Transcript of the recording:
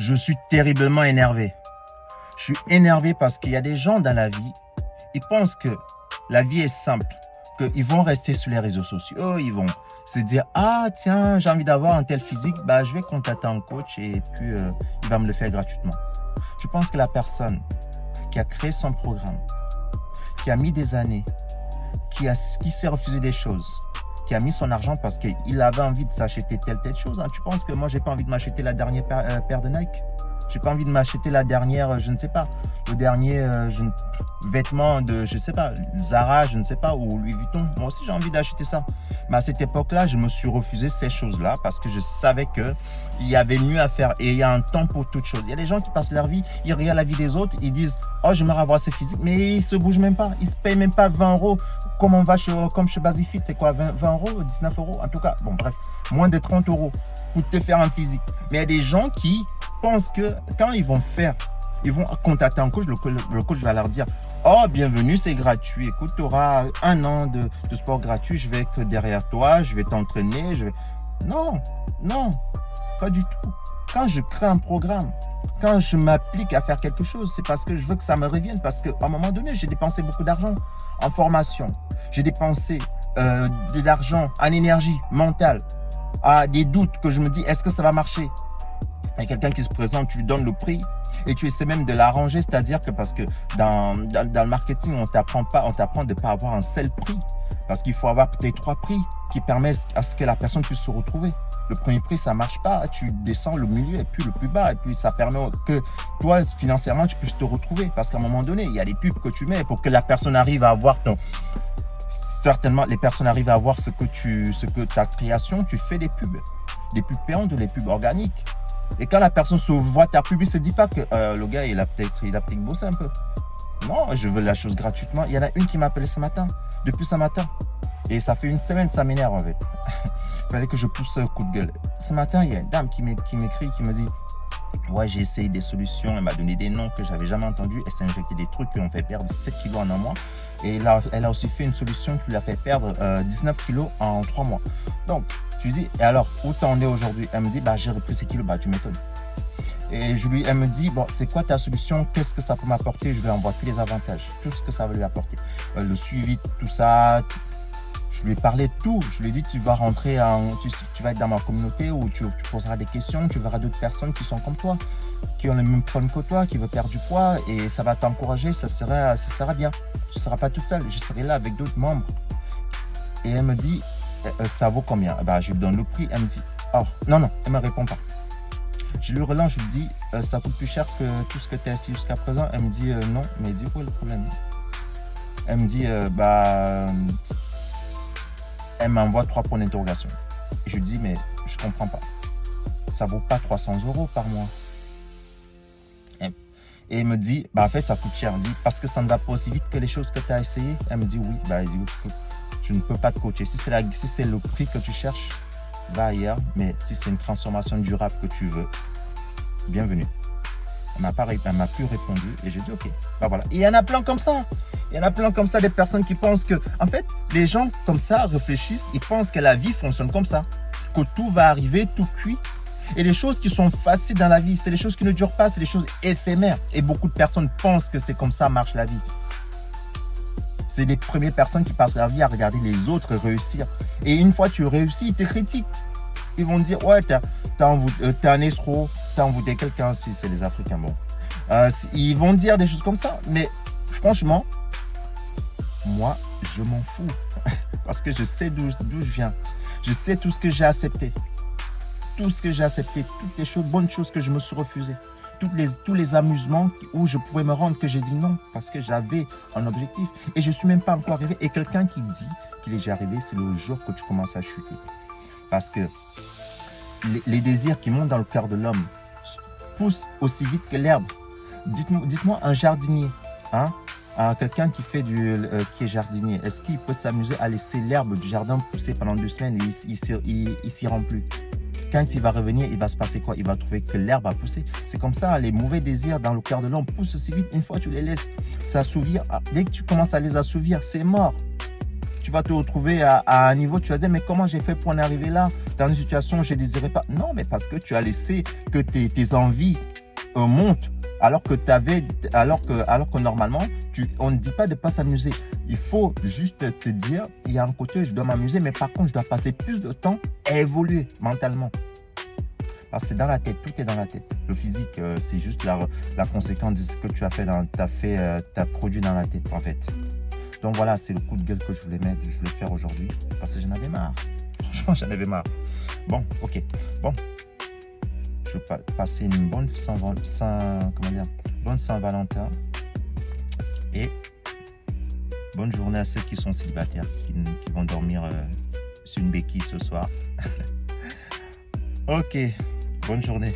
Je suis terriblement énervé. Je suis énervé parce qu'il y a des gens dans la vie, ils pensent que la vie est simple, qu'ils vont rester sur les réseaux sociaux, ils vont se dire « Ah tiens, j'ai envie d'avoir un tel physique, bah, je vais contacter un coach et puis il va me le faire gratuitement. » Je pense que la personne qui a créé son programme, qui a mis des années, qui s'est refusé des choses, qui a mis son argent parce qu'il avait envie de s'acheter telle chose. Hein. Tu penses que moi, j'ai pas envie de m'acheter la dernière paire de Nike? J'ai pas envie de m'acheter la dernière, je ne sais pas, le dernier vêtement de, je sais pas, Zara, je ne sais pas, ou Louis Vuitton. Moi aussi, j'ai envie d'acheter ça. Mais à cette époque-là, je me suis refusé ces choses-là parce que je savais qu'il y avait mieux à faire et il y a un temps pour toute chose. Il y a des gens qui passent leur vie, ils regardent la vie des autres, ils disent « Oh, j'aimerais avoir ce physique », mais ils ne se bougent même pas. Ils ne se payent même pas 20 euros. Comme on va comme chez Basifit, c'est quoi, 20 euros, 19 euros? En tout cas, bon, bref, moins de 30 euros pour te faire un physique. Mais il y a des gens qui pensent que quand ils vont contacter un coach, le coach va leur dire « Oh, bienvenue, c'est gratuit. Écoute, tu auras 1 an de sport gratuit. Je vais être derrière toi, je vais t'entraîner. » Non, non, pas du tout. Quand je crée un programme, quand je m'applique à faire quelque chose, c'est parce que je veux que ça me revienne. Parce qu'à un moment donné, j'ai dépensé beaucoup d'argent en formation. J'ai dépensé de l'argent en énergie mentale, à des doutes que je me dis, est-ce que ça va marcher? Il y a quelqu'un qui se présente, tu lui donnes le prix et tu essaies même de l'arranger, c'est-à-dire que parce que dans le marketing, on t'apprend de ne pas avoir un seul prix parce qu'il faut avoir peut-être 3 prix qui permettent à ce que la personne puisse se retrouver. Le premier prix, ça ne marche pas, tu descends le milieu et puis le plus bas et puis ça permet que toi, financièrement, tu puisses te retrouver parce qu'à un moment donné, il y a des pubs que tu mets pour que la personne arrive à avoir certainement, les personnes arrivent à voir ce que ta création, tu fais des pubs payantes ou des pubs organiques. Et quand la personne se voit ta pub, il ne se dit pas que le gars, il a peut-être bossé un peu. Non, je veux la chose gratuitement. Il y en a une qui m'a appelé ce matin, depuis ce matin. Et ça fait 1 semaine, ça m'énerve en fait. Il fallait que je pousse un coup de gueule. Ce matin, il y a une dame qui m'écrit, qui me dit « Ouais, j'ai essayé des solutions. Elle m'a donné des noms que je n'avais jamais entendus. Elle s'est injecté des trucs qui ont fait perdre 7 kilos en 1 mois. Et là, elle a aussi fait une solution qui lui a fait perdre 19 kilos en 3 mois. Donc, je lui dis, et alors, où t'en es aujourd'hui? Elle me dit, bah, j'ai repris ces kilos, bah, tu m'étonnes. Et elle me dit, bon, c'est quoi ta solution? Qu'est-ce que ça peut m'apporter? Je lui envoie tous les avantages, tout ce que ça va lui apporter. Le suivi, tout ça. Je lui ai parlé de tout. Je lui ai dit, tu vas rentrer, tu vas être dans ma communauté où tu poseras des questions, tu verras d'autres personnes qui sont comme toi, qui ont le même problème que toi, qui veulent perdre du poids et ça va t'encourager, ça sera bien. Tu ne seras pas toute seule, je serai là avec d'autres membres. Et elle me dit, ça vaut combien? Bah, je lui donne le prix. Elle me dit, oh, non, elle ne me répond pas. Je lui relance, je lui dis, ça coûte plus cher que tout ce que tu as essayé jusqu'à présent. Elle me dit, non, mais dis quoi le problème? Elle me dit, elle m'envoie 3 points d'interrogation. Je lui dis, mais je ne comprends pas. Ça ne vaut pas 300 € par mois. Et elle me dit, bah en fait, ça coûte cher. Elle me dit, parce que ça ne va pas aussi vite que les choses que tu as essayées. Elle me dit, oui. Bah, elle dit, écoute, je ne peux pas te coacher. Si c'est le prix que tu cherches, va ailleurs. Mais si c'est une transformation durable que tu veux, bienvenue. Elle m'a plus répondu et j'ai dit, ok. Bah voilà. Et il y en a plein comme ça. Il y en a plein comme ça, des personnes qui pensent que, en fait, les gens comme ça réfléchissent, ils pensent que la vie fonctionne comme ça. Que tout va arriver, tout cuit. Et les choses qui sont faciles dans la vie, c'est les choses qui ne durent pas, c'est les choses éphémères. Et beaucoup de personnes pensent que c'est comme ça marche la vie. C'est les premières personnes qui passent leur vie à regarder les autres réussir. Et une fois que tu réussis, ils te critiquent. Ils vont dire, ouais, t'es un escroc, t'as envoûté quelqu'un, si c'est les Africains, bon. Ils vont dire des choses comme ça. Mais franchement, moi, je m'en fous. Parce que je sais d'où je viens. Je sais tout ce que j'ai accepté. Tout ce que j'ai accepté, toutes les choses, bonnes choses que je me suis refusé, tous les amusements où je pouvais me rendre que j'ai dit non parce que j'avais un objectif et je ne suis même pas encore arrivé. Et quelqu'un qui dit qu'il est déjà arrivé, c'est le jour que tu commences à chuter. Parce que les désirs qui montent dans le cœur de l'homme poussent aussi vite que l'herbe. Dites-moi un jardinier, quelqu'un qui est jardinier, est-ce qu'il peut s'amuser à laisser l'herbe du jardin pousser pendant 2 semaines et il s'y rend plus? Quand il va revenir, il va se passer quoi? Il va trouver que l'herbe a poussé. C'est comme ça, les mauvais désirs dans le cœur de l'homme poussent aussi vite. Une fois que tu les laisses s'assouvir, dès que tu commences à les assouvir, c'est mort. Tu vas te retrouver à un niveau, tu vas dire, mais comment j'ai fait pour en arriver là? Dans une situation où je ne désirais pas. Non, mais parce que tu as laissé que tes envies monte alors que normalement, on ne dit pas de ne pas s'amuser. Il faut juste te dire, il y a un côté, je dois m'amuser, mais par contre, je dois passer plus de temps à évoluer mentalement. Parce que c'est dans la tête, tout est dans la tête. Le physique, c'est juste la conséquence de ce que tu as fait, t'as produit dans la tête, en fait. Donc voilà, c'est le coup de gueule que je voulais faire aujourd'hui, parce que j'en avais marre. Franchement, j'en avais marre. Bon, ok. Bon, je vais passer une bonne Saint-Valentin et bonne journée à ceux qui sont célibataires, qui vont dormir sur une béquille ce soir. Ok, bonne journée.